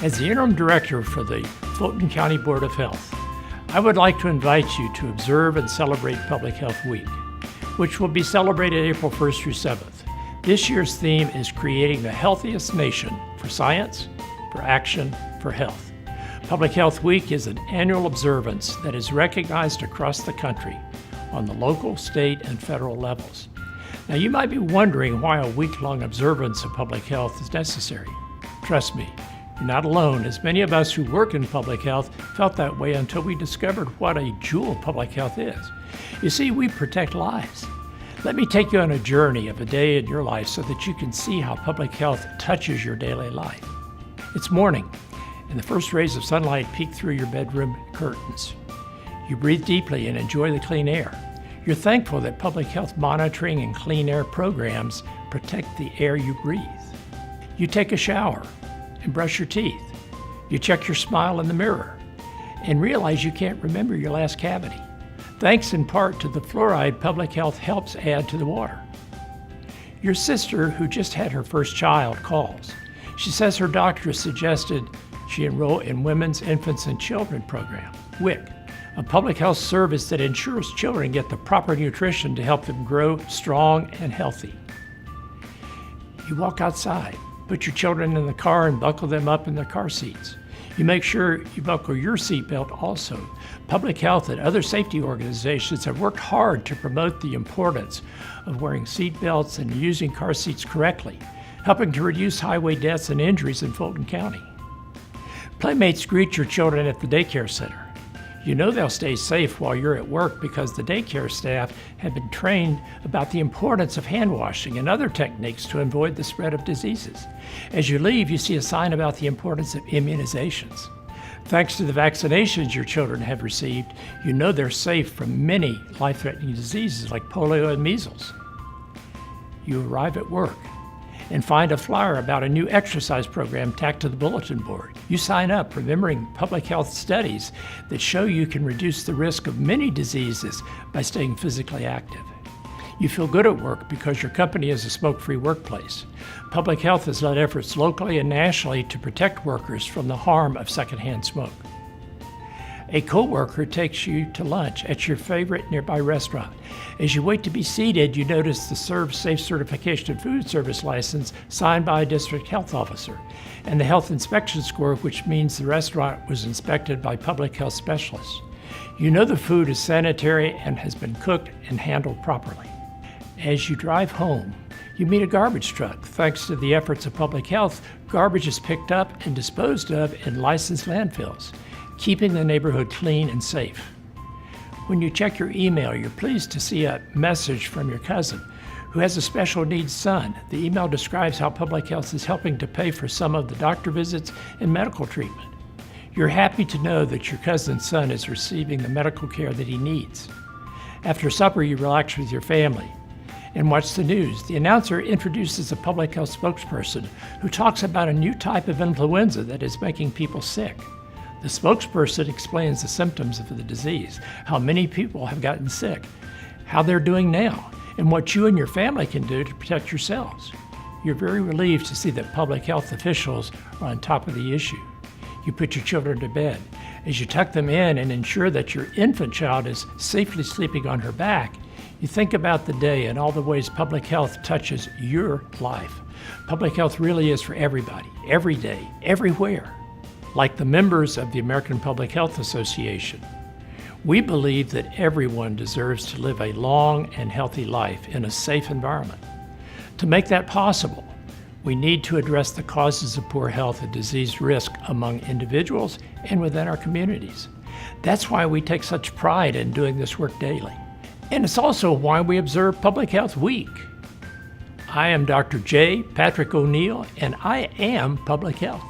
As the Interim Director for the Fulton County Board of Health, I would like to invite you to observe and celebrate Public Health Week, which will be celebrated April 1st through 7th. This year's theme is creating the healthiest nation for science, for action, for health. Public Health Week is an annual observance that is recognized across the country on the local, state, and federal levels. Now, you might be wondering why a week-long observance of public health is necessary. Trust me, you're not alone, as many of us who work in public health felt that way until we discovered what a jewel public health is. You see, we protect lives. Let me take you on a journey of a day in your life so that you can see how public health touches your daily life. It's morning, and the first rays of sunlight peek through your bedroom curtains. You breathe deeply and enjoy the clean air. You're thankful that public health monitoring and clean air programs protect the air you breathe. You take a shower and brush your teeth. You check your smile in the mirror and realize you can't remember your last cavity. Thanks in part to the fluoride public health helps add to the water. Your sister, who just had her first child, calls. She says her doctor suggested she enroll in Women's, Infants, and Children program, WIC, a public health service that ensures children get the proper nutrition to help them grow strong and healthy. You walk outside, put your children in the car and buckle them up in their car seats. You make sure you buckle your seatbelt also. Public health and other safety organizations have worked hard to promote the importance of wearing seatbelts and using car seats correctly, helping to reduce highway deaths and injuries in Fulton County. Playmates greet your children at the daycare center. You know they'll stay safe while you're at work because the daycare staff have been trained about the importance of hand washing and other techniques to avoid the spread of diseases. As you leave, you see a sign about the importance of immunizations. Thanks to the vaccinations your children have received, you know they're safe from many life-threatening diseases like polio and measles. You arrive at work and find a flyer about a new exercise program tacked to the bulletin board. You sign up, remembering public health studies that show you can reduce the risk of many diseases by staying physically active. You feel good at work because your company is a smoke-free workplace. Public health has led efforts locally and nationally to protect workers from the harm of secondhand smoke. A coworker takes you to lunch at your favorite nearby restaurant. As you wait to be seated, you notice the Serve Safe Certification and Food Service license signed by a district health officer, and the health inspection score, which means the restaurant was inspected by public health specialists. You know the food is sanitary and has been cooked and handled properly. As you drive home, you meet a garbage truck. Thanks to the efforts of public health, garbage is picked up and disposed of in licensed landfills, keeping the neighborhood clean and safe. When you check your email, you're pleased to see a message from your cousin who has a special needs son. The email describes how public health is helping to pay for some of the doctor visits and medical treatment. You're happy to know that your cousin's son is receiving the medical care that he needs. After supper, you relax with your family and watch the news. The announcer introduces a public health spokesperson who talks about a new type of influenza that is making people sick. The spokesperson explains the symptoms of the disease, how many people have gotten sick, how they're doing now, and what you and your family can do to protect yourselves. You're very relieved to see that public health officials are on top of the issue. You put your children to bed. As you tuck them in and ensure that your infant child is safely sleeping on her back, you think about the day and all the ways public health touches your life. Public health really is for everybody, every day, everywhere. Like the members of the American Public Health Association, we believe that everyone deserves to live a long and healthy life in a safe environment. To make that possible, we need to address the causes of poor health and disease risk among individuals and within our communities. That's why we take such pride in doing this work daily. And it's also why we observe Public Health Week. I am Dr. J. Patrick O'Neill, and I am Public Health.